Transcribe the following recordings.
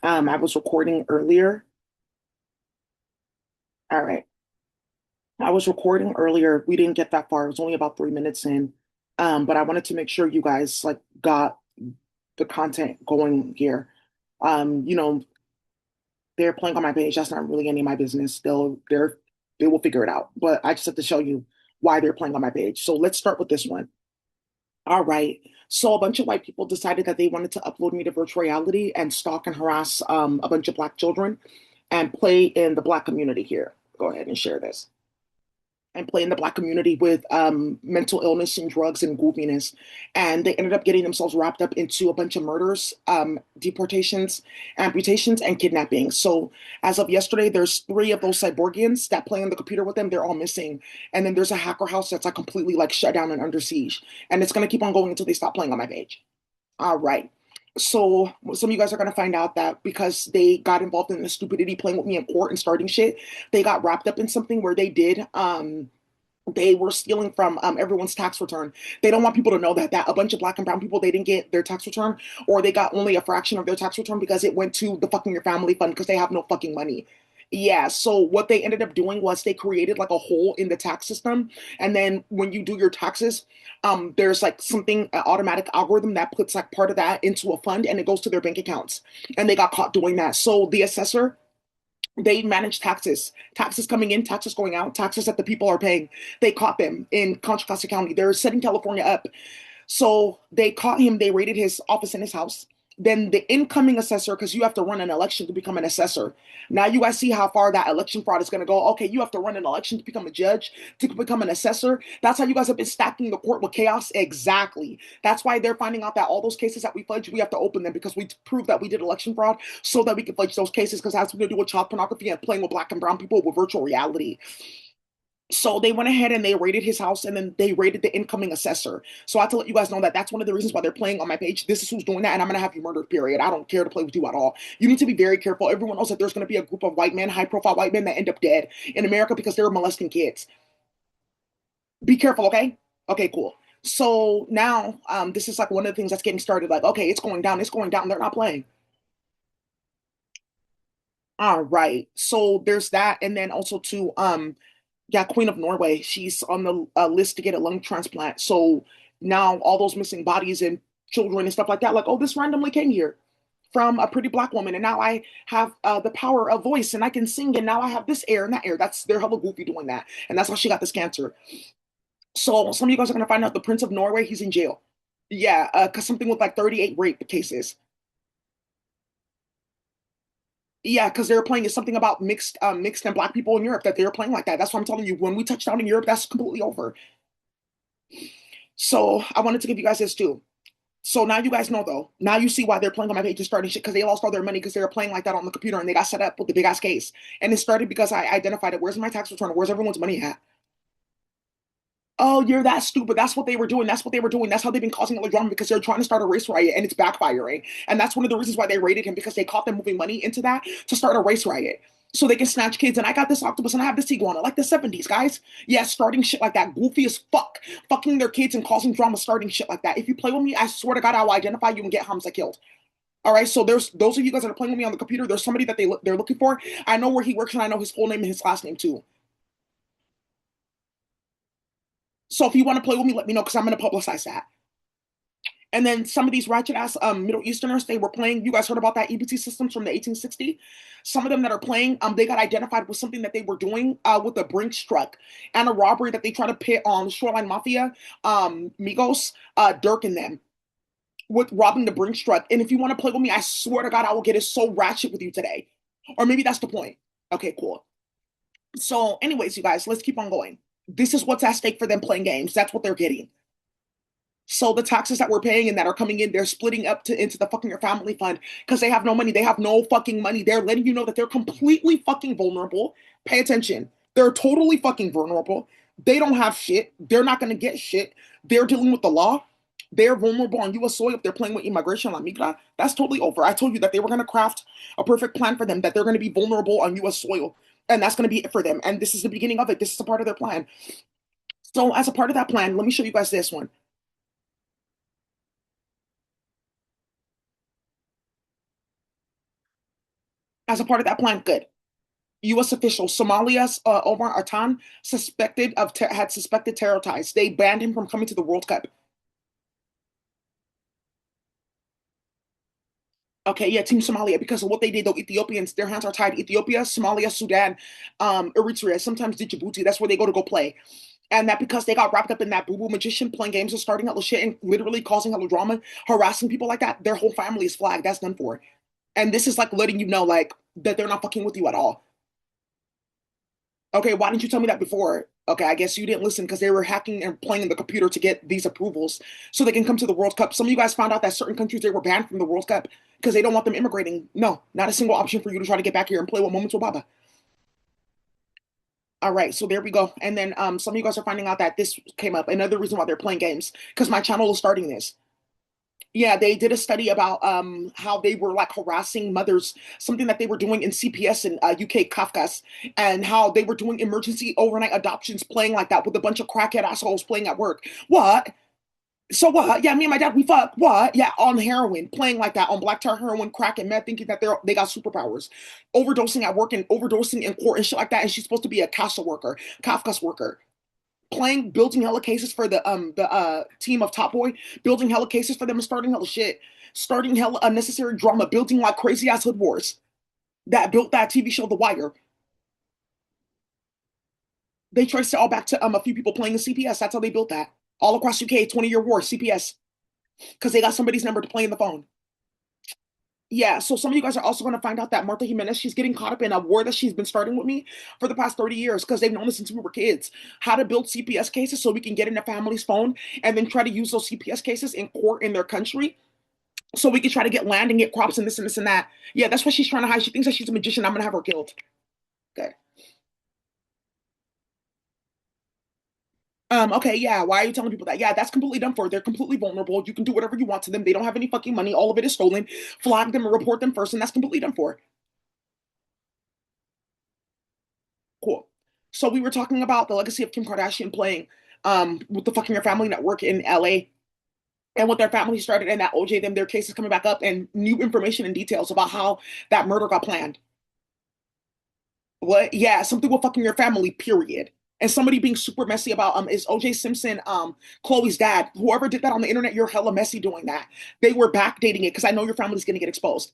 I was recording earlier. All right. I was recording earlier. We didn't get that far. It was only about 3 minutes in. But I wanted to make sure you guys like got the content going here. Um, you know, they're playing on my page. That's not really any of my business. They will figure it out. But I just have to show you why they're playing on my page. So let's start with this one. All right. So a bunch of white people decided that they wanted to upload me to virtual reality and stalk and harass a bunch of black children and play in the black community here. Go ahead and share this and play in the black community with mental illness and drugs and goofiness. And they ended up getting themselves wrapped up into a bunch of murders, deportations, amputations, and kidnappings. So as of yesterday, there's three of those cyborgians that play on the computer with them. They're all missing. And then there's a hacker house that's like completely like shut down and under siege. And it's going to keep on going until they stop playing on my page. All right. So some of you guys are gonna find out that because they got involved in the stupidity playing with me in court and starting shit, they got wrapped up in something where they were stealing from everyone's tax return. They don't want people to know that a bunch of black and brown people they didn't get their tax return or they got only a fraction of their tax return because it went to the fucking your family fund because they have no fucking money. Yeah, so what they ended up doing was they created like a hole in the tax system, and then when you do your taxes, there's like something an automatic algorithm that puts like part of that into a fund, and it goes to their bank accounts. And they got caught doing that. So the assessor they manage taxes coming in, taxes going out, taxes that the people are paying. They caught them in Contra Costa County. They're setting California up. So they caught him. They raided his office in his house. Then the incoming assessor, because you have to run an election to become an assessor. Now you guys see how far that election fraud is going to go. Okay, you have to run an election to become a judge, to become an assessor. That's how you guys have been stacking the court with chaos. Exactly. That's why they're finding out that all those cases that we fudged, we have to open them because we prove that we did election fraud so that we can fudge those cases because that's what they do with child pornography and playing with black and brown people with virtual reality. So they went ahead and they raided his house and then they raided the incoming assessor. So I have to let you guys know that that's one of the reasons why they're playing on my page. This is who's doing that, and I'm gonna have you murdered. Period. I don't care to play with you at all. You need to be very careful. Everyone knows that there's gonna be a group of white men, high-profile white men that end up dead in America because they were molesting kids. Be careful, okay? Okay, cool. So now, this is like one of the things that's getting started. Like, okay, it's going down. It's going down. They're not playing. All right. So there's that, and then also too, yeah, Queen of Norway. She's on the list to get a lung transplant. So now all those missing bodies and children and stuff like that, like, oh, this randomly came here from a pretty black woman, and now I have the power of voice, and I can sing, and now I have this air and that air. That's they're hella goofy doing that, and that's how she got this cancer. So some of you guys are gonna find out the Prince of Norway, he's in jail. Yeah, cause something with like 38 rape cases. Yeah, because they were playing is something about mixed and black people in Europe that they were playing like that. That's what I'm telling you. When we touch down in Europe, that's completely over. So I wanted to give you guys this too. So now you guys know though. Now you see why they're playing on my page and starting shit because they lost all their money because they were playing like that on the computer and they got set up with the big ass case. And it started because I identified it. Where's my tax return? Where's everyone's money at? Oh, you're that stupid. That's what they were doing. That's what they were doing. That's how they've been causing all the drama because they're trying to start a race riot and it's backfiring. And that's one of the reasons why they raided him because they caught them moving money into that to start a race riot. So they can snatch kids. And I got this octopus and I have this iguana, like the 70s, guys. Yeah, starting shit like that. Goofy as fuck. Fucking their kids and causing drama, starting shit like that. If you play with me, I swear to God, I will identify you and get Hamza killed. All right, so there's those of you guys that are playing with me on the computer. There's somebody that they're looking for. I know where he works and I know his full name and his last name too. So if you want to play with me, let me know because I'm gonna publicize that. And then some of these ratchet ass Middle Easterners, they were playing. You guys heard about that EBT systems from the 1860s? Some of them that are playing, they got identified with something that they were doing with a Brinks truck and a robbery that they try to pit on Shoreline Mafia, Migos, Dirk and them with robbing the Brinks truck. And if you want to play with me, I swear to God, I will get it so ratchet with you today. Or maybe that's the point. Okay, cool. So, anyways, you guys, let's keep on going. This is what's at stake for them playing games. That's what they're getting. So the taxes that we're paying and that are coming in, they're splitting up to into the fucking your family fund because they have no money. They have no fucking money. They're letting you know that they're completely fucking vulnerable. Pay attention. They're totally fucking vulnerable. They don't have shit. They're not gonna get shit. They're dealing with the law. They're vulnerable on U.S. soil if they're playing with immigration la migra. That's totally over. I told you that they were gonna craft a perfect plan for them, that they're gonna be vulnerable on U.S. soil. And that's gonna be it for them. And this is the beginning of it. This is a part of their plan. So as a part of that plan, let me show you guys this one. As a part of that plan, good. U.S. officials, Somalia's Omar Atan had suspected terror ties. They banned him from coming to the World Cup. Okay, yeah, Team Somalia, because of what they did, though, Ethiopians, their hands are tied. Ethiopia, Somalia, Sudan, Eritrea, sometimes Djibouti, that's where they go to play. And that because they got wrapped up in that boo-boo magician playing games and starting hella shit and literally causing hella drama, harassing people like that, their whole family is flagged. That's done for. And this is like letting you know, like, that they're not fucking with you at all. Okay, why didn't you tell me that before? Okay, I guess you didn't listen because they were hacking and playing in the computer to get these approvals so they can come to the World Cup. Some of you guys found out that certain countries they were banned from the World Cup because they don't want them immigrating. No, not a single option for you to try to get back here and play with Moments with Baba. All right, so there we go. And then some of you guys are finding out that this came up. Another reason why they're playing games because my channel is starting this. Yeah, they did a study about how they were like harassing mothers, something that they were doing in CPS in UK Kafkas, and how they were doing emergency overnight adoptions playing like that with a bunch of crackhead assholes playing at work. What? So what? Yeah, me and my dad, we fuck. What? Yeah, on heroin, playing like that on black tar heroin, crack and meth, thinking that they got superpowers, overdosing at work and overdosing in court and shit like that. And she's supposed to be a CASA worker, Kafka's worker playing, building hella cases for the team of Top Boy, building hella cases for them and starting hella shit, starting hella unnecessary drama, building like crazy ass hood wars that built that TV show The Wire. They traced it all back to a few people playing in CPS. That's how they built that. All across UK, 20-year war, CPS, because they got somebody's number to play in the phone. Yeah, so some of you guys are also going to find out that Martha Jimenez, she's getting caught up in a war that she's been starting with me for the past 30 years because they've known this since we were kids. How to build CPS cases so we can get in a family's phone and then try to use those CPS cases in court in their country so we can try to get land and get crops and this and this and that. Yeah, that's what she's trying to hide. She thinks that she's a magician. I'm going to have her killed. Okay. Okay, yeah. Why are you telling people that? Yeah, that's completely done for. They're completely vulnerable. You can do whatever you want to them. They don't have any fucking money. All of it is stolen. Flag them and report them first, and that's completely done for. Cool. So we were talking about the legacy of Kim Kardashian playing with the fucking Your Family Network in LA and what their family started and that OJ them their case is coming back up and new information and details about how that murder got planned. What? Yeah, something with fucking your family, period. And somebody being super messy about is OJ Simpson Chloe's dad. Whoever did that on the internet, you're hella messy doing that. They were backdating it because I know your family's gonna get exposed.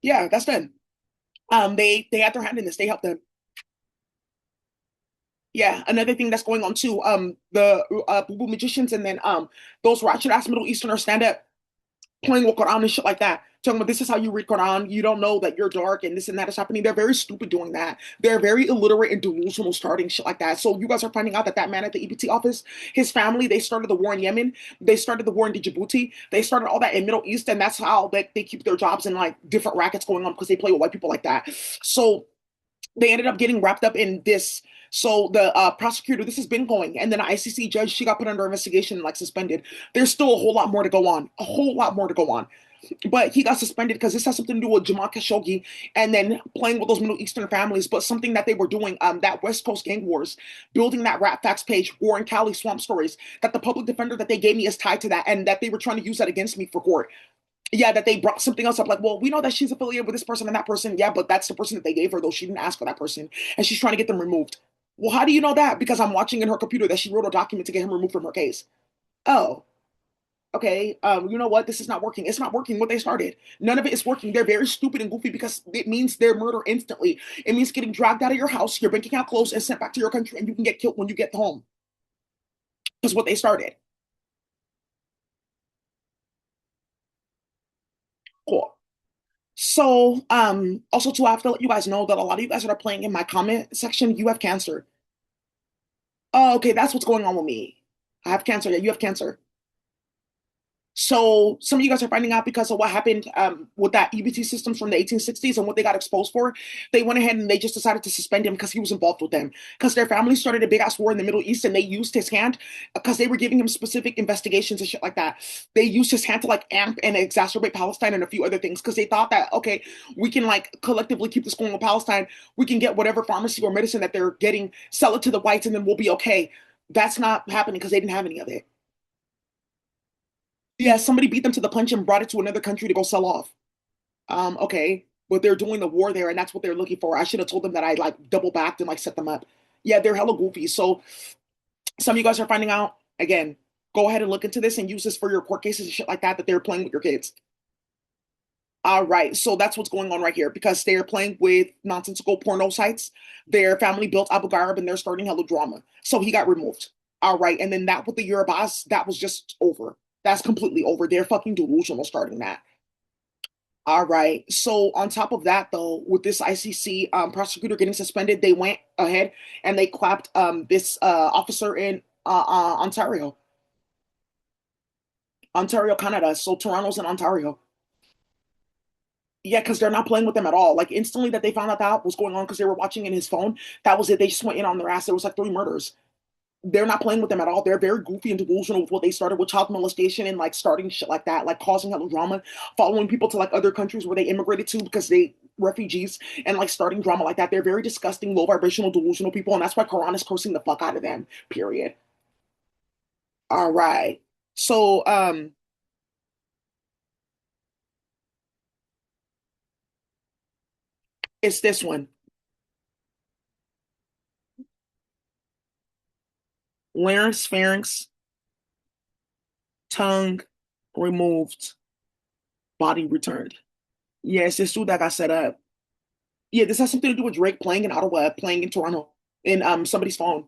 Yeah, that's done. They had their hand in this. They helped them. Yeah, another thing that's going on too, the Boo Boo magicians and then those ratchet ass Middle Easterners stand up playing with Quran and shit like that. Talking about this is how you read Quran. You don't know that you're dark and this and that is happening. They're very stupid doing that. They're very illiterate and delusional starting shit like that. So you guys are finding out that that man at the EBT office, his family, they started the war in Yemen. They started the war in Djibouti. They started all that in Middle East, and that's how they keep their jobs and like different rackets going on because they play with white people like that. So they ended up getting wrapped up in this. So the prosecutor, this has been going, and then the ICC judge, she got put under investigation and like suspended. There's still a whole lot more to go on, a whole lot more to go on. But he got suspended because this has something to do with Jamal Khashoggi and then playing with those Middle Eastern families. But something that they were doing, that West Coast gang wars, building that Rat Facts page, War in Cali, Swamp Stories, that the public defender that they gave me is tied to that, and that they were trying to use that against me for court. Yeah, that they brought something else up, like, well, we know that she's affiliated with this person and that person. Yeah, but that's the person that they gave her, though she didn't ask for that person, and she's trying to get them removed. Well, how do you know that? Because I'm watching in her computer that she wrote a document to get him removed from her case. Oh, okay. You know what? This is not working. It's not working what they started. None of it is working. They're very stupid and goofy because it means they're murder instantly. It means getting dragged out of your house, your bank account closed, and sent back to your country, and you can get killed when you get home. That's what they started. Cool. So, also too, I have to let you guys know that a lot of you guys that are playing in my comment section, you have cancer. Oh, okay, that's what's going on with me. I have cancer. Yeah, you have cancer. So some of you guys are finding out because of what happened with that EBT systems from the 1860s and what they got exposed for. They went ahead and they just decided to suspend him because he was involved with them. Because their family started a big ass war in the Middle East and they used his hand because they were giving him specific investigations and shit like that. They used his hand to like amp and exacerbate Palestine and a few other things because they thought that, okay, we can like collectively keep this going with Palestine. We can get whatever pharmacy or medicine that they're getting, sell it to the whites, and then we'll be okay. That's not happening because they didn't have any of it. Yeah, somebody beat them to the punch and brought it to another country to go sell off. Okay, but they're doing the war there, and that's what they're looking for. I should have told them that I like double backed and like set them up. Yeah, they're hella goofy. So some of you guys are finding out again. Go ahead and look into this and use this for your court cases and shit like that. That they're playing with your kids. All right, so that's what's going on right here because they're playing with nonsensical porno sites. Their family built Abu Ghraib and they're starting hella drama. So he got removed. All right, and then that with the Yorubas, that was just over. That's completely over. They're fucking delusional starting that. All right. So on top of that, though, with this ICC prosecutor getting suspended, they went ahead and they clapped this officer in Ontario, Ontario, Canada. So Toronto's in Ontario. Yeah, because they're not playing with them at all. Like instantly that they found out that was going on because they were watching in his phone. That was it. They just went in on their ass. There was like three murders. They're not playing with them at all. They're very goofy and delusional with what they started with child molestation and like starting shit like that, like causing hella drama, following people to like other countries where they immigrated to because they refugees and like starting drama like that. They're very disgusting, low vibrational, delusional people, and that's why Quran is cursing the fuck out of them. Period. All right. So it's this one. Larynx, pharynx, tongue removed, body returned. Yeah, it's this dude that got set up. Yeah, this has something to do with Drake playing in Ottawa, playing in Toronto, in somebody's phone.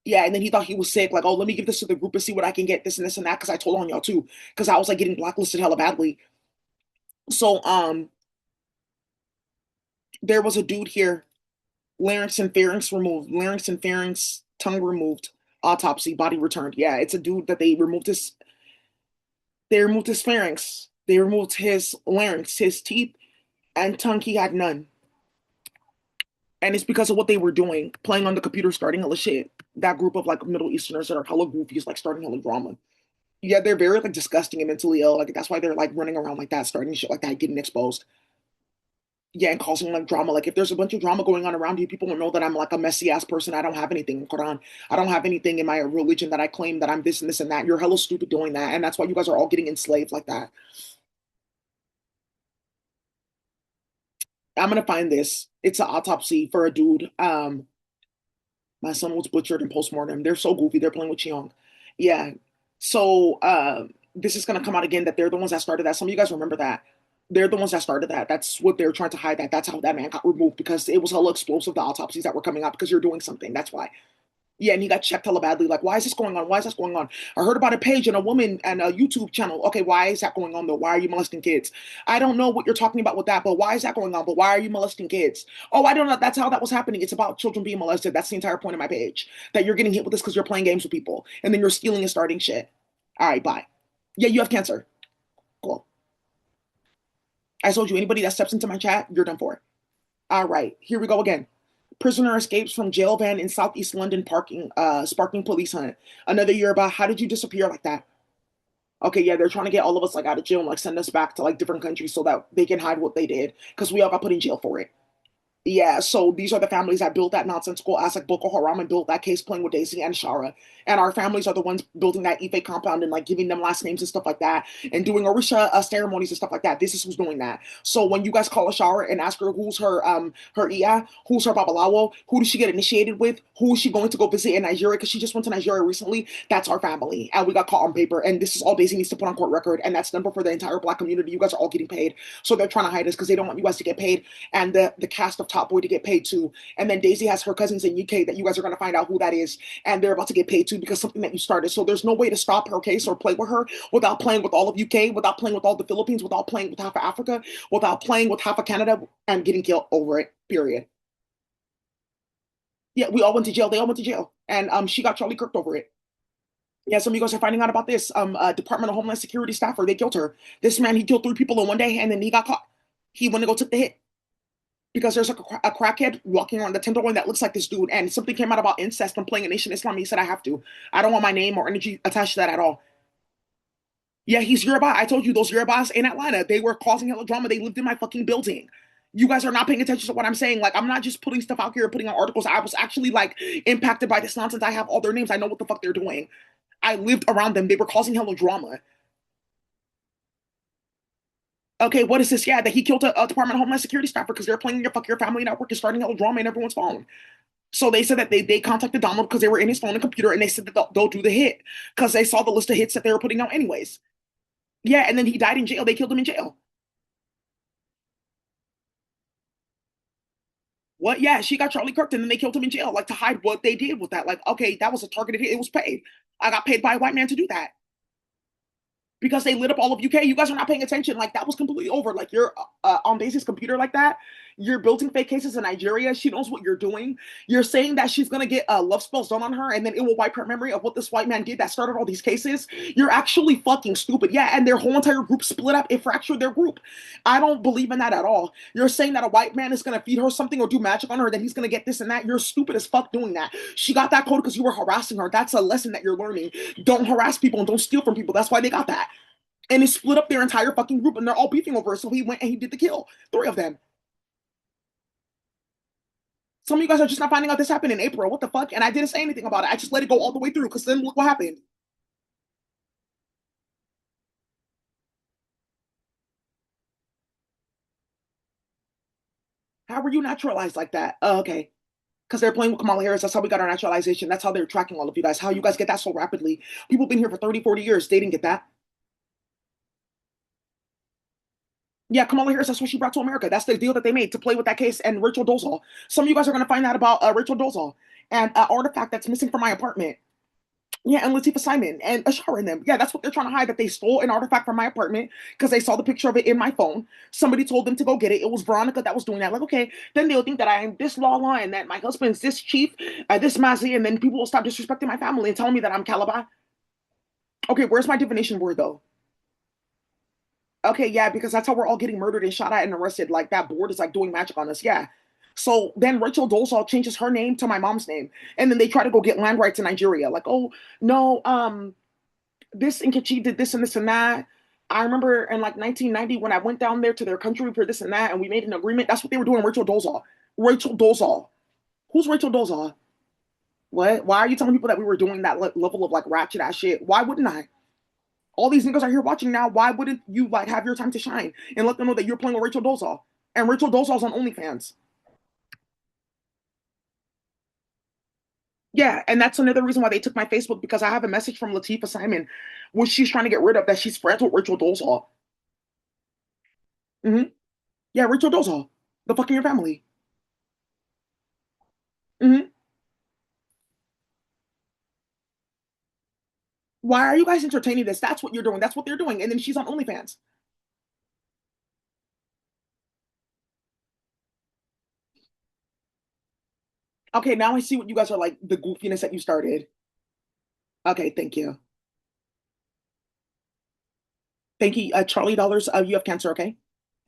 Yeah, and then he thought he was sick. Like, oh, let me give this to the group and see what I can get, this and this and that, because I told on y'all too, because I was like getting blacklisted hella badly. So, there was a dude here, larynx and pharynx removed, larynx and pharynx, tongue removed, autopsy, body returned. Yeah, it's a dude that they removed his pharynx, they removed his larynx, his teeth, and tongue. He had none, and it's because of what they were doing, playing on the computer, starting hella shit. That group of like Middle Easterners that are hella goofies, like starting hella drama. Yeah, they're very like disgusting and mentally ill. Like that's why they're like running around like that, starting shit like that, getting exposed. Yeah, and causing like drama. Like if there's a bunch of drama going on around you, people will know that I'm like a messy ass person. I don't have anything in Quran. I don't have anything in my religion that I claim that I'm this and this and that. You're hella stupid doing that, and that's why you guys are all getting enslaved like that. I'm gonna find this. It's an autopsy for a dude. My son was butchered in postmortem. They're so goofy. They're playing with Cheong. Yeah. So this is gonna come out again that they're the ones that started that. Some of you guys remember that. They're the ones that started that. That's what they're trying to hide. That's how that man got removed because it was hella explosive, the autopsies that were coming out because you're doing something. That's why. Yeah, and he got checked hella badly. Like, why is this going on? Why is this going on? I heard about a page and a woman and a YouTube channel. Okay, why is that going on though? Why are you molesting kids? I don't know what you're talking about with that, but why is that going on? But why are you molesting kids? Oh, I don't know. That's how that was happening. It's about children being molested. That's the entire point of my page. That you're getting hit with this because you're playing games with people and then you're stealing and starting shit. All right, bye. Yeah, you have cancer. Cool. I told you, anybody that steps into my chat, you're done for. All right, here we go again. Prisoner escapes from jail van in Southeast London parking, sparking police hunt. Another year about how did you disappear like that? Okay, yeah, they're trying to get all of us like out of jail and like send us back to like different countries so that they can hide what they did because we all got put in jail for it. Yeah, so these are the families that built that nonsensical ass like Boko Haram and built that case playing with Daisy and Shara. And our families are the ones building that Ife compound and like giving them last names and stuff like that and doing Orisha ceremonies and stuff like that. This is who's doing that. So when you guys call a Shara and ask her who's her Iya, who's her Babalawo, who did she get initiated with, who is she going to go visit in Nigeria? Because she just went to Nigeria recently. That's our family. And we got caught on paper. And this is all Daisy needs to put on court record. And that's number for the entire black community. You guys are all getting paid. So they're trying to hide us because they don't want you guys to get paid and the cast of Top Boy to get paid too. And then Daisy has her cousins in UK that you guys are going to find out who that is, and they're about to get paid too because something that you started. So there's no way to stop her case or play with her without playing with all of UK, without playing with all the Philippines, without playing with half of Africa, without playing with half of Canada, and getting killed over it. Period. Yeah, we all went to jail. They all went to jail, and she got Charlie Kirked over it. Yeah, some of you guys are finding out about this. Department of Homeland Security staffer, they killed her. This man, he killed three people in one day, and then he got caught. He went to go took the hit because there's like a crackhead walking around the Tenderloin that looks like this dude, and something came out about incest from playing a Nation Islam. He said, I have to. I don't want my name or energy attached to that at all. Yeah, he's Yoruba. I told you those Yorubas in Atlanta, they were causing hella drama. They lived in my fucking building. You guys are not paying attention to what I'm saying. Like, I'm not just putting stuff out here, putting out articles. I was actually like impacted by this nonsense. I have all their names. I know what the fuck they're doing. I lived around them. They were causing hella drama. Okay, what is this? Yeah, that he killed a Department of Homeland Security staffer because they're playing your fuck your family network and starting all the drama in everyone's phone. So they said that they contacted Donald because they were in his phone and computer, and they said that they'll do the hit because they saw the list of hits that they were putting out anyways. Yeah, and then he died in jail. They killed him in jail. What? Yeah, she got Charlie Kirked, and then they killed him in jail, like to hide what they did with that. Like, okay, that was a targeted hit. It was paid. I got paid by a white man to do that because they lit up all of UK. You guys are not paying attention. Like that was completely over. Like you're on Daisy's computer like that. You're building fake cases in Nigeria. She knows what you're doing. You're saying that she's gonna get love spells done on her, and then it will wipe her memory of what this white man did that started all these cases. You're actually fucking stupid. Yeah, and their whole entire group split up. It fractured their group. I don't believe in that at all. You're saying that a white man is gonna feed her something or do magic on her, that he's gonna get this and that. You're stupid as fuck doing that. She got that code because you were harassing her. That's a lesson that you're learning. Don't harass people and don't steal from people. That's why they got that, and it split up their entire fucking group, and they're all beefing over it. So he went and he did the kill. Three of them. Some of you guys are just not finding out this happened in April. What the fuck? And I didn't say anything about it. I just let it go all the way through because then look what happened. How were you naturalized like that? Oh, okay. Because they're playing with Kamala Harris. That's how we got our naturalization. That's how they're tracking all of you guys. How you guys get that so rapidly. People have been here for 30, 40 years. They didn't get that. Yeah, Kamala Harris, that's what she brought to America. That's the deal that they made to play with that case and Rachel Dolezal. Some of you guys are going to find out about Rachel Dolezal and an artifact that's missing from my apartment. Yeah, and Latifah Simon and Ashara in them. Yeah, that's what they're trying to hide, that they stole an artifact from my apartment because they saw the picture of it in my phone. Somebody told them to go get it. It was Veronica that was doing that. Like, okay, then they'll think that I am this Lala and that my husband's this chief, this Mazi, and then people will stop disrespecting my family and telling me that I'm Calabar. Okay, where's my divination board though? Okay, yeah, because that's how we're all getting murdered and shot at and arrested. Like that board is like doing magic on us. Yeah. So then Rachel Dolezal changes her name to my mom's name, and then they try to go get land rights in Nigeria. Like, oh no, this Nkechi did this and this and that. I remember in like 1990 when I went down there to their country for this and that, and we made an agreement. That's what they were doing. Rachel Dolezal. Rachel Dolezal. Who's Rachel Dolezal? What? Why are you telling people that we were doing that level of like ratchet ass shit? Why wouldn't I? All these niggas are here watching now. Why wouldn't you like have your time to shine and let them know that you're playing with Rachel Dolezal? And Rachel Dolezal's on OnlyFans. Yeah, and that's another reason why they took my Facebook, because I have a message from Latifah Simon, which she's trying to get rid of, that she's friends with Rachel Dolezal. Hmm. Yeah, Rachel Dolezal, the fucking your family. Hmm. Why are you guys entertaining this? That's what you're doing. That's what they're doing. And then she's on OnlyFans. Okay, now I see what you guys are like, the goofiness that you started. Okay, thank you. Thank you. Charlie Dollars, you have cancer, okay?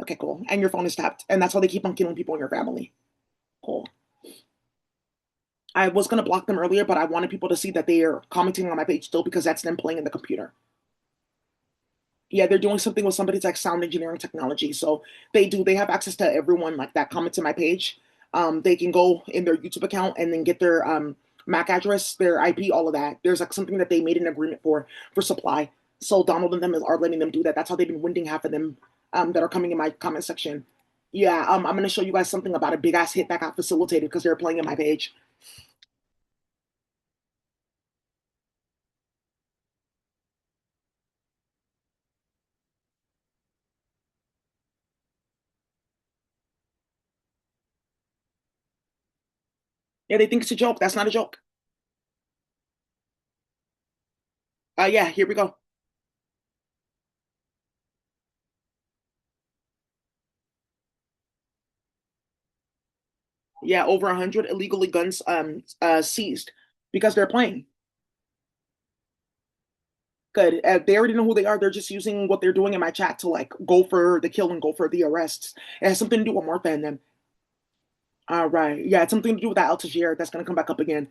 Okay, cool. And your phone is tapped. And that's how they keep on killing people in your family. Cool. I was gonna block them earlier, but I wanted people to see that they are commenting on my page still because that's them playing in the computer. Yeah, they're doing something with somebody's like sound engineering technology. So they have access to everyone like that comments in my page. They can go in their YouTube account and then get their MAC address, their IP, all of that. There's like something that they made an agreement for supply. So Donald and them are letting them do that. That's how they've been winding half of them that are coming in my comment section. Yeah, I'm gonna show you guys something about a big ass hit that got facilitated because they're playing in my page. Yeah, they think it's a joke. That's not a joke. Yeah, here we go. Yeah, over 100 illegally guns seized because they're playing. Good. They already know who they are. They're just using what they're doing in my chat to like go for the kill and go for the arrests. It has something to do with Martha and them. All right. Yeah, it's something to do with that Altair that's gonna come back up again.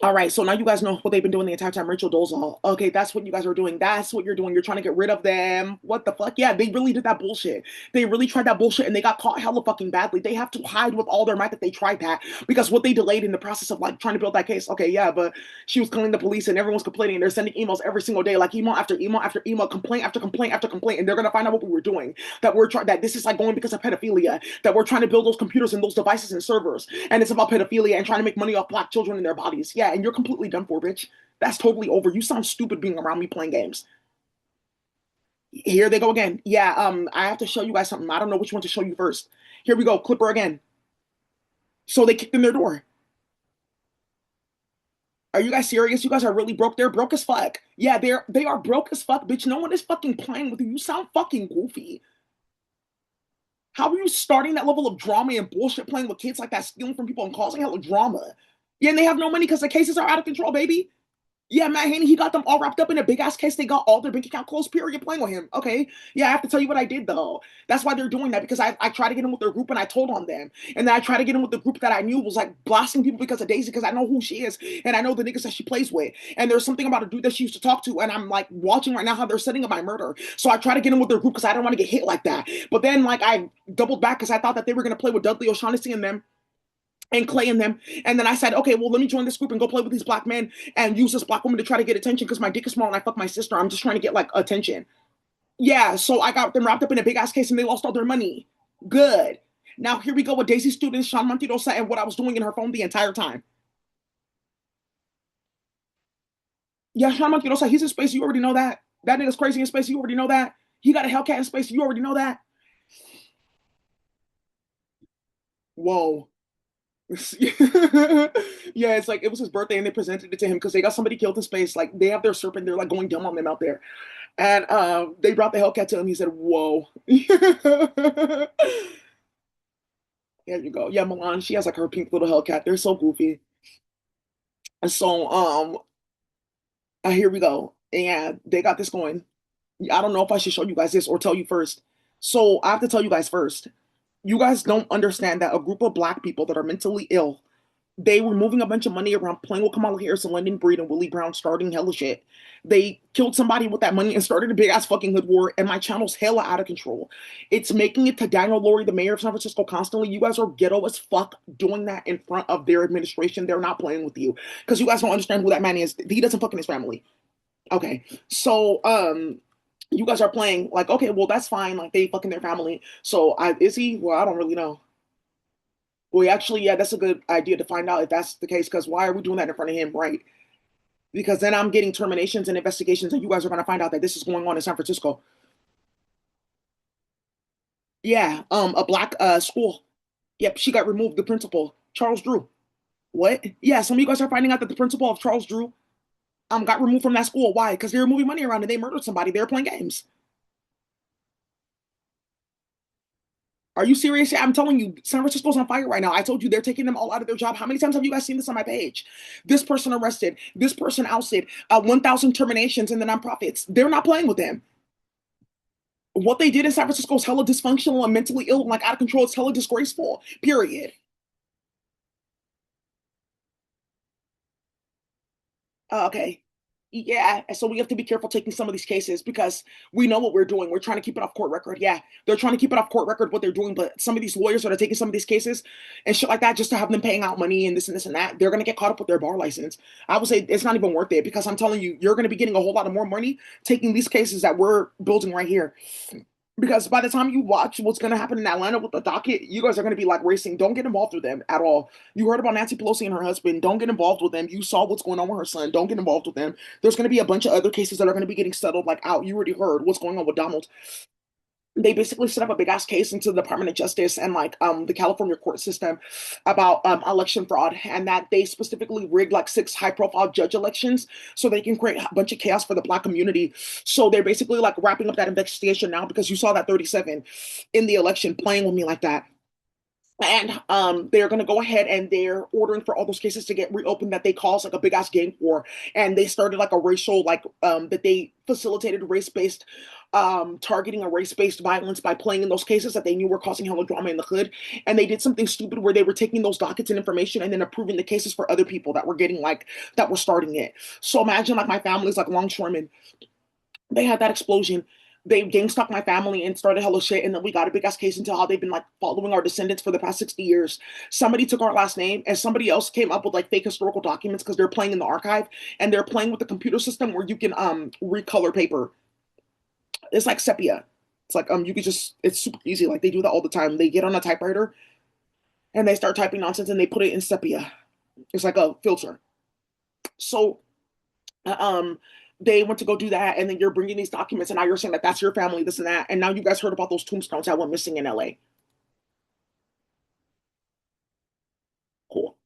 All right, so now you guys know what they've been doing the entire time. Rachel Dolezal. Okay, that's what you guys are doing. That's what you're doing. You're trying to get rid of them. What the fuck? Yeah, they really did that bullshit. They really tried that bullshit and they got caught hella fucking badly. They have to hide with all their might that they tried that because what they delayed in the process of like trying to build that case. Okay, yeah, but she was calling the police and everyone's complaining. And they're sending emails every single day, like email after email after email, complaint after complaint after complaint, and they're gonna find out what we were doing. That we're trying that this is like going because of pedophilia. That we're trying to build those computers and those devices and servers, and it's about pedophilia and trying to make money off black children and their bodies. Yeah, and you're completely done for, bitch. That's totally over. You sound stupid being around me playing games. Here they go again. Yeah, I have to show you guys something. I don't know which one to show you first. Here we go. Clipper again. So they kicked in their door. Are you guys serious? You guys are really broke. They're broke as fuck. Yeah, they are broke as fuck, bitch. No one is fucking playing with you. You sound fucking goofy. How are you starting that level of drama and bullshit playing with kids like that, stealing from people and causing hella drama? Yeah, and they have no money because the cases are out of control, baby. Yeah, Matt Haney, he got them all wrapped up in a big ass case. They got all their bank account closed, period, playing with him. Okay. Yeah, I have to tell you what I did though. That's why they're doing that because I tried to get in with their group and I told on them. And then I tried to get in with the group that I knew was like blasting people because of Daisy because I know who she is and I know the niggas that she plays with. And there's something about a dude that she used to talk to. And I'm like watching right now how they're setting up my murder. So I try to get in with their group because I don't want to get hit like that. But then like I doubled back because I thought that they were going to play with Dudley O'Shaughnessy and them and Clay and them. And then I said, okay, well, let me join this group and go play with these black men and use this black woman to try to get attention because my dick is small and I fuck my sister. I'm just trying to get like attention. Yeah, so I got them wrapped up in a big ass case and they lost all their money. Good. Now here we go with Daisy students, Sean Montirosa, and what I was doing in her phone the entire time. Yeah, Sean Montirosa, he's in space. You already know that. That nigga's crazy in space. You already know that. He got a Hellcat in space. You already know that. Whoa. Yeah, it's like it was his birthday and they presented it to him because they got somebody killed in space. Like they have their serpent, they're like going dumb on them out there. And they brought the Hellcat to him. He said, "Whoa." There you go. Yeah, Milan, she has like her pink little Hellcat. They're so goofy. And so here we go. And they got this going. I don't know if I should show you guys this or tell you first. So I have to tell you guys first. You guys don't understand that a group of black people that are mentally ill, they were moving a bunch of money around, playing with Kamala Harris and Lyndon Breed and Willie Brown, starting hella shit. They killed somebody with that money and started a big ass fucking hood war. And my channel's hella out of control. It's making it to Daniel Lori, the mayor of San Francisco, constantly. You guys are ghetto as fuck doing that in front of their administration. They're not playing with you because you guys don't understand who that man is. He doesn't fuck in his family. Okay, so you guys are playing like okay, well that's fine. Like they fucking their family. So is he? Well, I don't really know. Well, actually, yeah, that's a good idea to find out if that's the case. Because why are we doing that in front of him, right? Because then I'm getting terminations and investigations, and you guys are going to find out that this is going on in San Francisco. Yeah, a black school. Yep, she got removed. The principal, Charles Drew. What? Yeah, some of you guys are finding out that the principal of Charles Drew got removed from that school. Why? Because they were moving money around and they murdered somebody. They were playing games. Are you serious? Yeah, I'm telling you, San Francisco's on fire right now. I told you they're taking them all out of their job. How many times have you guys seen this on my page? This person arrested, this person ousted, 1,000 terminations in the nonprofits. They're not playing with them. What they did in San Francisco is hella dysfunctional and mentally ill, like out of control. It's hella disgraceful, period. Okay. Yeah, so we have to be careful taking some of these cases because we know what we're doing. We're trying to keep it off court record. Yeah, they're trying to keep it off court record what they're doing, but some of these lawyers that are taking some of these cases and shit like that just to have them paying out money and this and that, they're gonna get caught up with their bar license. I would say it's not even worth it because I'm telling you, you're gonna be getting a whole lot of more money taking these cases that we're building right here. Because by the time you watch what's going to happen in Atlanta with the docket, you guys are going to be like racing. Don't get involved with them at all. You heard about Nancy Pelosi and her husband. Don't get involved with them. You saw what's going on with her son. Don't get involved with them. There's going to be a bunch of other cases that are going to be getting settled like out. You already heard what's going on with Donald. They basically set up a big ass case into the Department of Justice and like the California court system about election fraud and that they specifically rigged like 6 high profile judge elections so they can create a bunch of chaos for the black community. So they're basically like wrapping up that investigation now because you saw that 37 in the election playing with me like that. And they're going to go ahead and they're ordering for all those cases to get reopened that they caused like a big ass gang war. And they started like a racial like that they facilitated race-based targeting a race-based violence by playing in those cases that they knew were causing hella drama in the hood. And they did something stupid where they were taking those dockets and information and then approving the cases for other people that were getting like that were starting it. So imagine like my family's like longshoremen, they had that explosion. They gang stalked my family and started hella shit, and then we got a big ass case into how they've been like following our descendants for the past 60 years. Somebody took our last name, and somebody else came up with like fake historical documents because they're playing in the archive and they're playing with the computer system where you can recolor paper. It's like sepia. It's like you could just it's super easy. Like they do that all the time. They get on a typewriter and they start typing nonsense and they put it in sepia. It's like a filter. So um they went to go do that and then you're bringing these documents and now you're saying that that's your family, this and that, and now you guys heard about those tombstones that went missing in LA. Cool.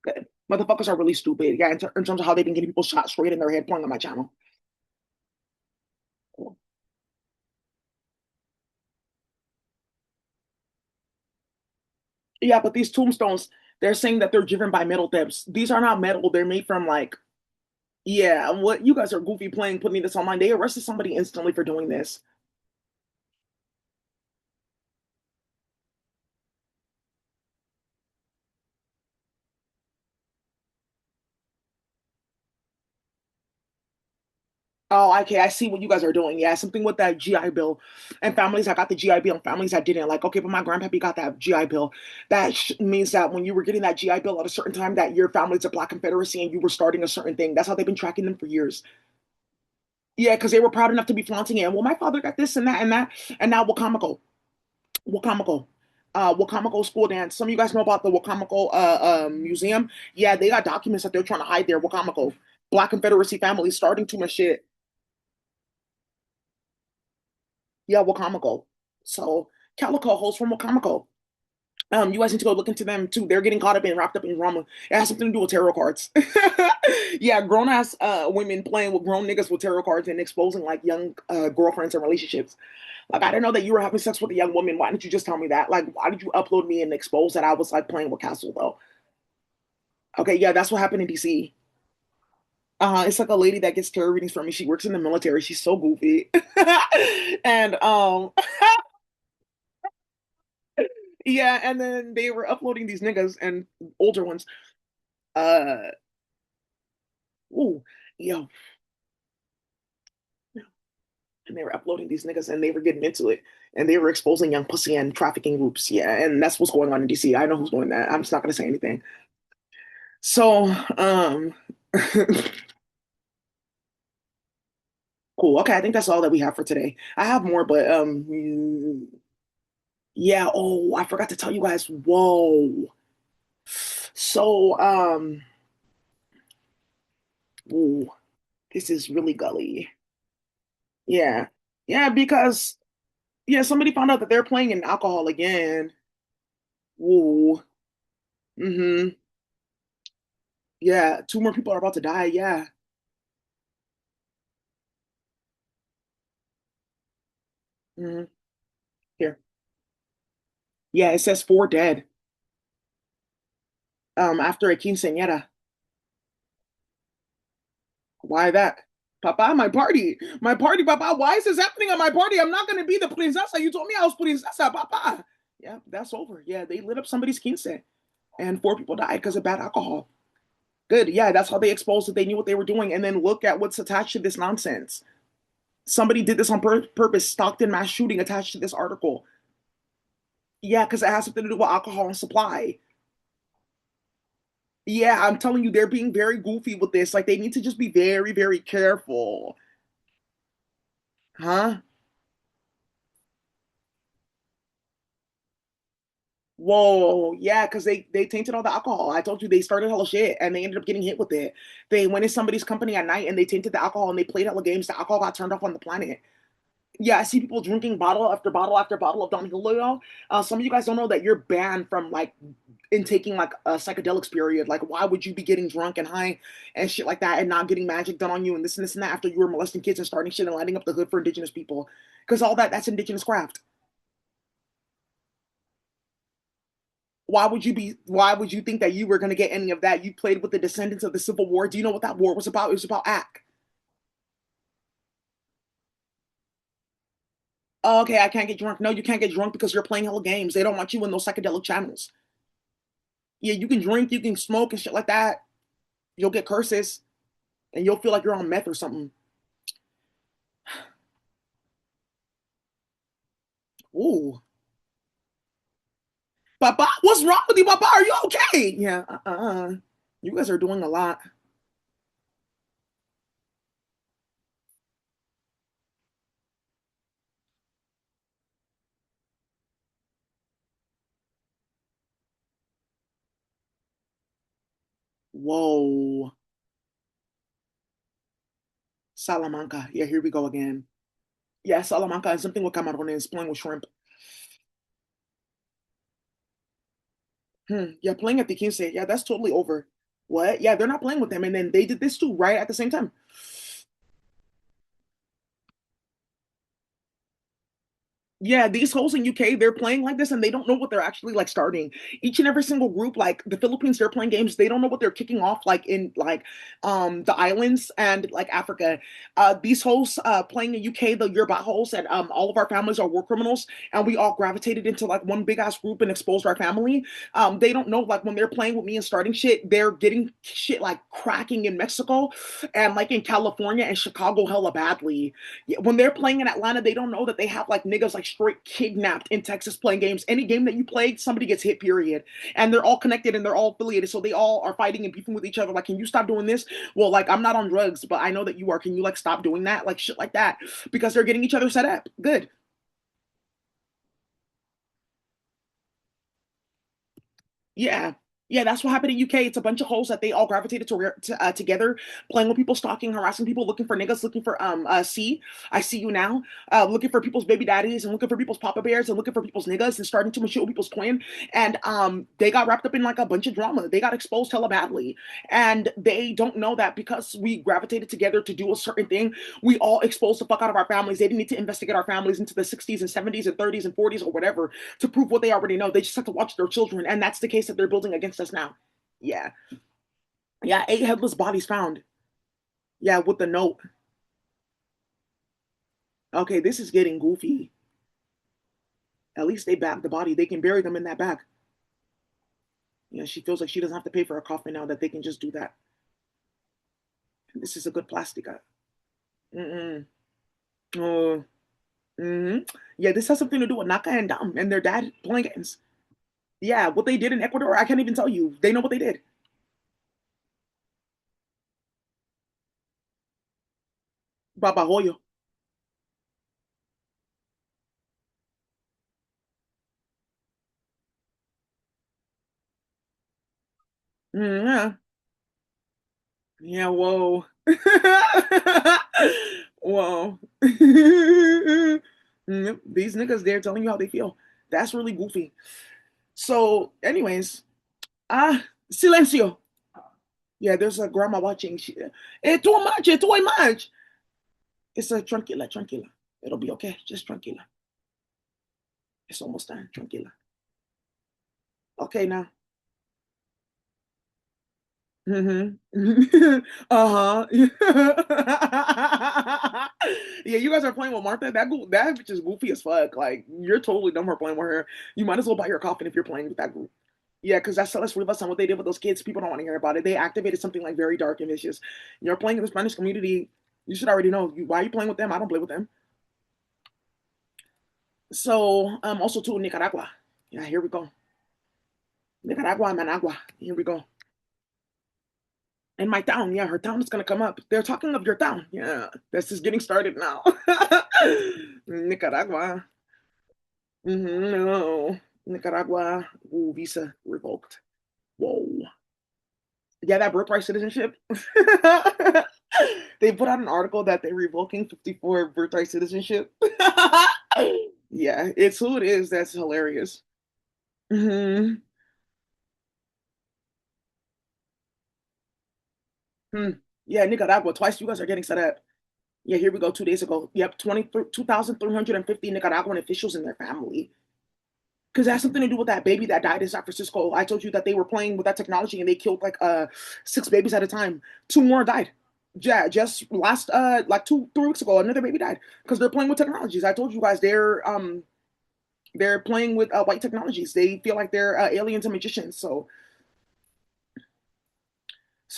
Good. Motherfuckers are really stupid, yeah, in terms of how they've been getting people shot straight in their head playing on my channel. Cool. Yeah, but these tombstones, they're saying that they're driven by metal depths. These are not metal, they're made from like, yeah, what you guys are goofy playing putting this online. They arrested somebody instantly for doing this. Oh, okay. I see what you guys are doing. Yeah, something with that GI Bill and families that got the GI Bill and families that didn't. Like, okay, but my grandpappy got that GI Bill. That means that when you were getting that GI Bill at a certain time, that your family's a Black Confederacy and you were starting a certain thing. That's how they've been tracking them for years. Yeah, because they were proud enough to be flaunting it. And, well, my father got this and that and that. And now Wakamako. Wakamako. Wakamako school dance. Some of you guys know about the Wakamako museum. Yeah, they got documents that they're trying to hide there. Wakamako. Black Confederacy families starting too much shit. Yeah, Wakamako. So Calico hosts from Wakamako. You guys need to go look into them too. They're getting caught up and wrapped up in drama. It has something to do with tarot cards. Yeah, grown ass women playing with grown niggas with tarot cards and exposing like young girlfriends and relationships. Like I didn't know that you were having sex with a young woman. Why didn't you just tell me that? Like, why did you upload me and expose that I was like playing with Castle though? Okay, yeah, that's what happened in DC. It's like a lady that gets tarot readings from me. She works in the military. She's so goofy. And yeah, and then they were uploading these niggas and older ones. Uh, ooh, yo, and they were uploading these niggas and they were getting into it and they were exposing young pussy and trafficking groups. Yeah, and that's what's going on in DC. I know who's doing that. I'm just not gonna say anything. So, cool. Okay, I think that's all that we have for today. I have more, but yeah. Oh, I forgot to tell you guys. Whoa. So, ooh, this is really gully. Yeah. Yeah, because yeah, somebody found out that they're playing in alcohol again. Ooh. Mm-hmm. Yeah, two more people are about to die. Yeah. Hmm. Here. Yeah, it says four dead. After a quinceañera. Why that? Papa, my party. My party, Papa. Why is this happening at my party? I'm not gonna be the princesa. You told me I was princesa, Papa. Yeah, that's over. Yeah, they lit up somebody's quince and four people died because of bad alcohol. Good. Yeah, that's how they exposed that they knew what they were doing. And then look at what's attached to this nonsense. Somebody did this on purpose. Stockton mass shooting attached to this article. Yeah, because it has something to do with alcohol and supply. Yeah, I'm telling you, they're being very goofy with this. Like, they need to just be very, very careful. Huh? Whoa, yeah, because they tainted all the alcohol. I told you they started hella shit and they ended up getting hit with it. They went in somebody's company at night and they tainted the alcohol and they played hella games. The alcohol got turned off on the planet. Yeah, I see people drinking bottle after bottle after bottle of Don Julio. Some of you guys don't know that you're banned from like in taking like a psychedelics period. Like, why would you be getting drunk and high and shit like that and not getting magic done on you and this and that after you were molesting kids and starting shit and lighting up the hood for indigenous people? Because all that's indigenous craft. Why would you think that you were going to get any of that? You played with the descendants of the Civil War. Do you know what that war was about? It was about act. Oh, okay, I can't get drunk. No, you can't get drunk because you're playing hella games. They don't want you in those psychedelic channels. Yeah, you can drink, you can smoke and shit like that. You'll get curses and you'll feel like you're on meth or something. Ooh. Papa, what's wrong with you, Papa? Are you okay? Yeah, You guys are doing a lot. Whoa. Salamanca. Yeah, here we go again. Yeah, Salamanca and something with camarones, playing with shrimp. Yeah, playing at the Quince. Yeah, that's totally over. What? Yeah, they're not playing with them. And then they did this too, right at the same time. Yeah, these hosts in UK, they're playing like this and they don't know what they're actually like starting. Each and every single group, like the Philippines, they're playing games. They don't know what they're kicking off like in like the islands and like Africa. These hosts playing in UK, the Yoruba hosts, and all of our families are war criminals, and we all gravitated into like one big ass group and exposed our family. They don't know like when they're playing with me and starting shit, they're getting shit like cracking in Mexico and like in California and Chicago hella badly. Yeah, when they're playing in Atlanta, they don't know that they have like niggas like straight kidnapped in Texas playing games. Any game that you play, somebody gets hit, period. And they're all connected and they're all affiliated. So they all are fighting and beefing with each other. Like, can you stop doing this? Well, like, I'm not on drugs, but I know that you are. Can you like stop doing that? Like, shit like that. Because they're getting each other set up. Good. Yeah. Yeah, that's what happened in UK. It's a bunch of hoes that they all gravitated together, playing with people, stalking, harassing people, looking for niggas, looking for I see you now, looking for people's baby daddies and looking for people's papa bears and looking for people's niggas and starting to shit with people's twin. And they got wrapped up in like a bunch of drama. They got exposed hella badly, and they don't know that because we gravitated together to do a certain thing, we all exposed the fuck out of our families. They didn't need to investigate our families into the 60s and 70s and 30s and 40s or whatever to prove what they already know. They just have to watch their children, and that's the case that they're building against us now. Yeah, yeah. 8 headless bodies found. Yeah, with the note. Okay, this is getting goofy. At least they back the body. They can bury them in that bag. Yeah, she feels like she doesn't have to pay for a coffin now. That they can just do that. This is a good plastic. Mm-mm. Oh. Mm-hmm. Yeah, this has something to do with Naka and Dam and their dad playing games. Yeah, what they did in Ecuador, I can't even tell you. They know what they did. Baba Hoyo. Yeah. Yeah, whoa. Whoa. Yep, these niggas, they're telling you how they feel. That's really goofy. So, anyways, silencio. Yeah, there's a grandma watching. Es too much. It's a tranquila, tranquila. It'll be okay. Just tranquila. It's almost done. Tranquila. Okay, now. Mm-hmm. Uh-huh. Yeah, you guys are playing with Martha. That bitch is goofy as fuck. Like, you're totally dumb for playing with her. You might as well buy your coffin if you're playing with that group. Yeah, because that's us real on what they did with those kids. People don't want to hear about it. They activated something like very dark and vicious. You're playing in the Spanish community. You should already know. Why are you playing with them? I don't play with them. So, also to Nicaragua. Yeah, here we go. Nicaragua, Managua. Here we go. In my town, yeah, her town is gonna come up. They're talking of your town. Yeah, this is getting started now. Nicaragua. No. Nicaragua. Ooh, visa revoked. Whoa. Yeah, that birthright citizenship. They put out an article that they're revoking 54 birthright citizenship. Yeah, it's who it is. That's hilarious. Hmm. Hmm. Yeah, Nicaragua, twice you guys are getting set up. Yeah, here we go, 2 days ago. Yep, 2,350 Nicaraguan officials and their family. Because it has something to do with that baby that died in San Francisco. I told you that they were playing with that technology and they killed like six babies at a time. Two more died. Yeah, just last like 2 3 weeks ago, another baby died because they're playing with technologies. I told you guys they're playing with white technologies. They feel like they're aliens and magicians. So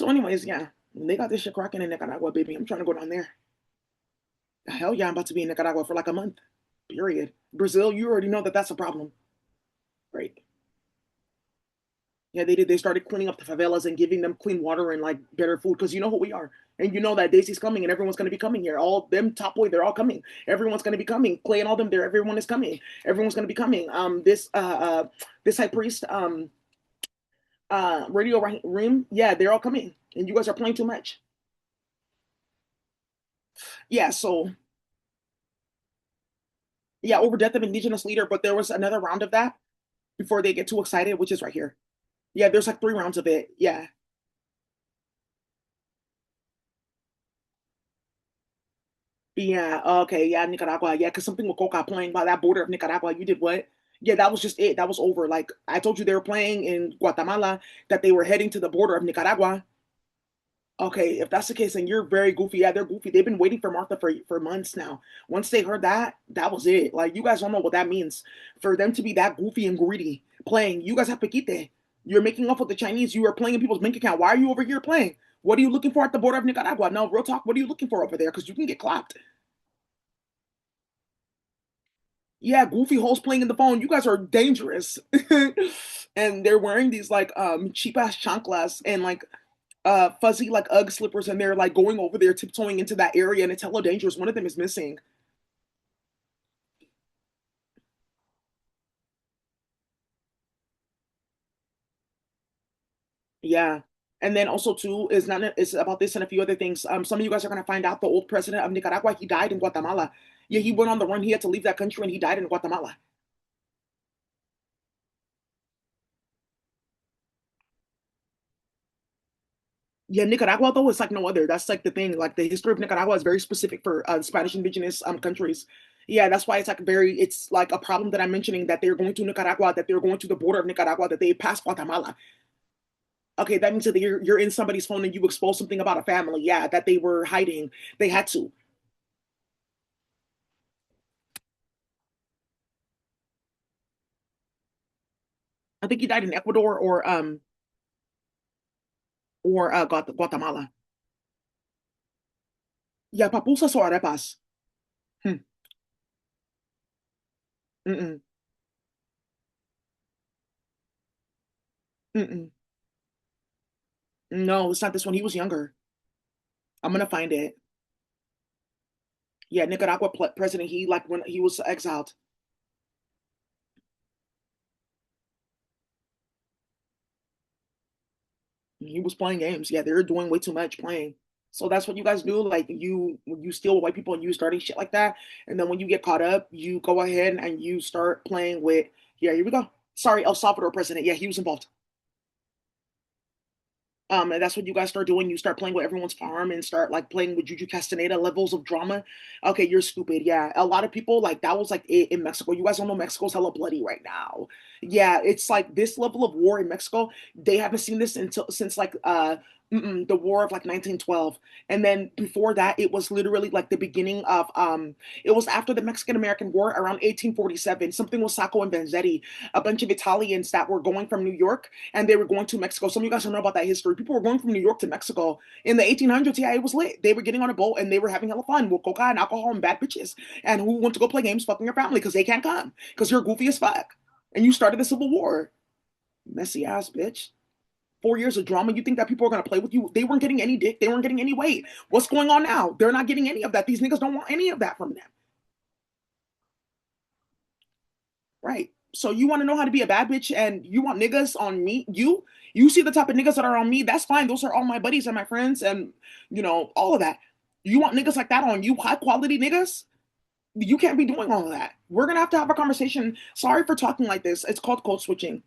anyways, yeah, they got this shit cracking in Nicaragua, baby. I'm trying to go down there. Hell yeah, I'm about to be in Nicaragua for like a month. Period. Brazil, you already know that that's a problem, right? Yeah, they did. They started cleaning up the favelas and giving them clean water and like better food because you know who we are. And you know that Daisy's coming and everyone's going to be coming here. All them top boy, they're all coming. Everyone's going to be coming. Clay and all them there. Everyone is coming. Everyone's going to be coming. This high priest, Radio Room, yeah, they're all coming. And you guys are playing too much. Yeah, so yeah, over death of indigenous leader, but there was another round of that before they get too excited, which is right here. Yeah, there's like 3 rounds of it. Yeah. Yeah, okay, yeah, Nicaragua, yeah, because something with Coca playing by that border of Nicaragua. You did what? Yeah, that was just it. That was over. Like I told you, they were playing in Guatemala, that they were heading to the border of Nicaragua. Okay, if that's the case, then you're very goofy. Yeah, they're goofy. They've been waiting for Martha for months now. Once they heard that, that was it. Like you guys don't know what that means. For them to be that goofy and greedy playing, you guys have Pequite. You're making off with the Chinese. You are playing in people's bank account. Why are you over here playing? What are you looking for at the border of Nicaragua? No, real talk. What are you looking for over there? Because you can get clapped. Yeah, goofy hoes playing in the phone. You guys are dangerous. And they're wearing these like cheap ass chanclas and like fuzzy like Ugg slippers, and they're like going over there tiptoeing into that area, and it's hella dangerous. One of them is missing. Yeah. And then also too is not is about this and a few other things. Some of you guys are gonna find out the old president of Nicaragua, he died in Guatemala. Yeah, he went on the run. He had to leave that country and he died in Guatemala. Yeah, Nicaragua though is like no other. That's like the thing. Like the history of Nicaragua is very specific for Spanish indigenous countries. Yeah, that's why it's like very. It's like a problem that I'm mentioning that they're going to Nicaragua, that they're going to the border of Nicaragua, that they passed Guatemala. Okay, that means that you're in somebody's phone and you expose something about a family. Yeah, that they were hiding. They had to. I think he died in Ecuador or Guatemala. Yeah, papusas o arepas. Hmm. Mm-mm. Mm-mm. No, it's not this one. He was younger. I'm gonna find it. Yeah, Nicaragua president. He like when he was exiled. He was playing games. Yeah, they're doing way too much playing. So that's what you guys do. Like you steal white people and you starting shit like that. And then when you get caught up, you go ahead and you start playing with, yeah, here we go. Sorry, El Salvador president. Yeah, he was involved. And that's what you guys start doing. You start playing with everyone's farm and start like playing with Juju Castaneda levels of drama. Okay, you're stupid. Yeah, a lot of people like that was like it in Mexico. You guys don't know Mexico's hella bloody right now. Yeah, it's like this level of war in Mexico. They haven't seen this until since like the war of like 1912. And then before that, it was literally like the beginning of it was after the Mexican American War around 1847. Something was Sacco and Vanzetti, a bunch of Italians that were going from New York and they were going to Mexico. Some of you guys don't know about that history. People were going from New York to Mexico in the 1800s. Yeah, it was lit. They were getting on a boat and they were having hella fun with coca and alcohol and bad bitches. And who want to go play games fucking your family because they can't come because you're goofy as fuck. And you started the Civil War. Messy ass bitch. 4 years of drama. You think that people are gonna play with you? They weren't getting any dick. They weren't getting any weight. What's going on now? They're not getting any of that. These niggas don't want any of that from them. Right. So you want to know how to be a bad bitch and you want niggas on me? You see the type of niggas that are on me, that's fine. Those are all my buddies and my friends and all of that. You want niggas like that on you, high quality niggas? You can't be doing all of that. We're gonna have to have a conversation. Sorry for talking like this. It's called code switching.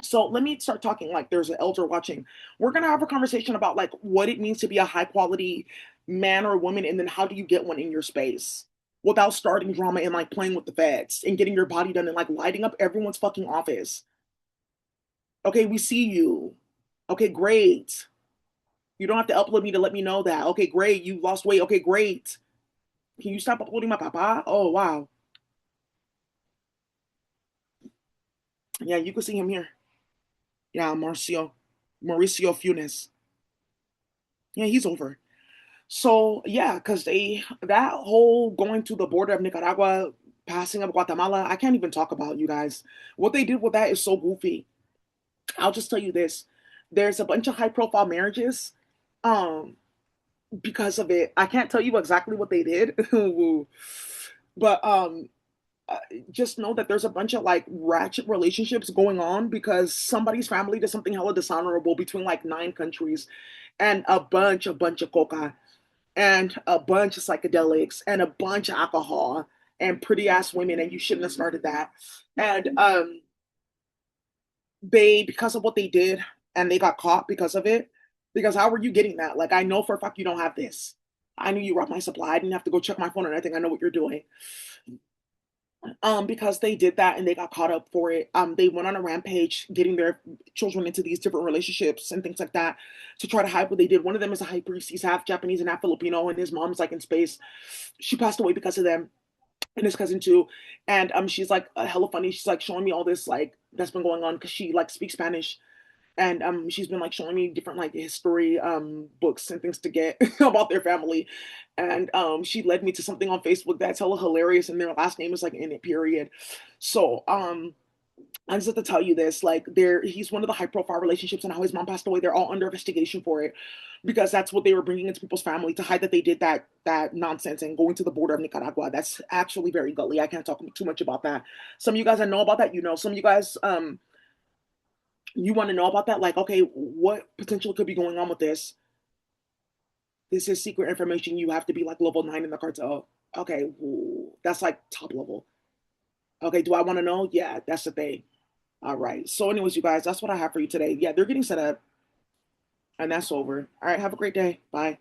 So let me start talking like there's an elder watching. We're gonna have a conversation about like what it means to be a high quality man or woman, and then how do you get one in your space without starting drama and like playing with the feds and getting your body done and like lighting up everyone's fucking office. Okay, we see you. Okay, great. You don't have to upload me to let me know that. Okay, great. You lost weight. Okay, great. Can you stop uploading my papa? Oh wow. Yeah, you can see him here. Yeah, Mauricio Funes. Yeah, he's over. So yeah, because they that whole going to the border of Nicaragua, passing up Guatemala, I can't even talk about, you guys. What they did with that is so goofy. I'll just tell you this: there's a bunch of high profile marriages, um, because of it. I can't tell you exactly what they did, but uh, just know that there's a bunch of like ratchet relationships going on because somebody's family did something hella dishonorable between like 9 countries, and a bunch of coca and a bunch of psychedelics and a bunch of alcohol and pretty ass women, and you shouldn't have started that. And they, because of what they did, and they got caught because of it. Because how were you getting that? Like, I know for a fact you don't have this. I knew you robbed my supply. I didn't have to go check my phone or anything. I know what you're doing. Because they did that and they got caught up for it. They went on a rampage, getting their children into these different relationships and things like that to try to hide what they did. One of them is a high priest. He's half Japanese and half Filipino, and his mom's like in space. She passed away because of them, and his cousin too. And she's like hella funny. She's like showing me all this like that's been going on because she like speaks Spanish, and she's been like showing me different like history books and things to get about their family. And she led me to something on Facebook that's hella hilarious, and their last name is like in it, period. So I just have to tell you this, like there he's one of the high profile relationships, and how his mom passed away, they're all under investigation for it because that's what they were bringing into people's family to hide that they did that nonsense and going to the border of Nicaragua. That's actually very gully. I can't talk too much about that. Some of you guys I know about that, you know. Some of you guys you want to know about that, like, okay, what potential could be going on with this? This is secret information. You have to be like level 9 in the cartel. Okay, ooh, that's like top level. Okay, do I want to know? Yeah, that's the thing. All right. So, anyways, you guys, that's what I have for you today. Yeah, they're getting set up, and that's over. All right, have a great day. Bye.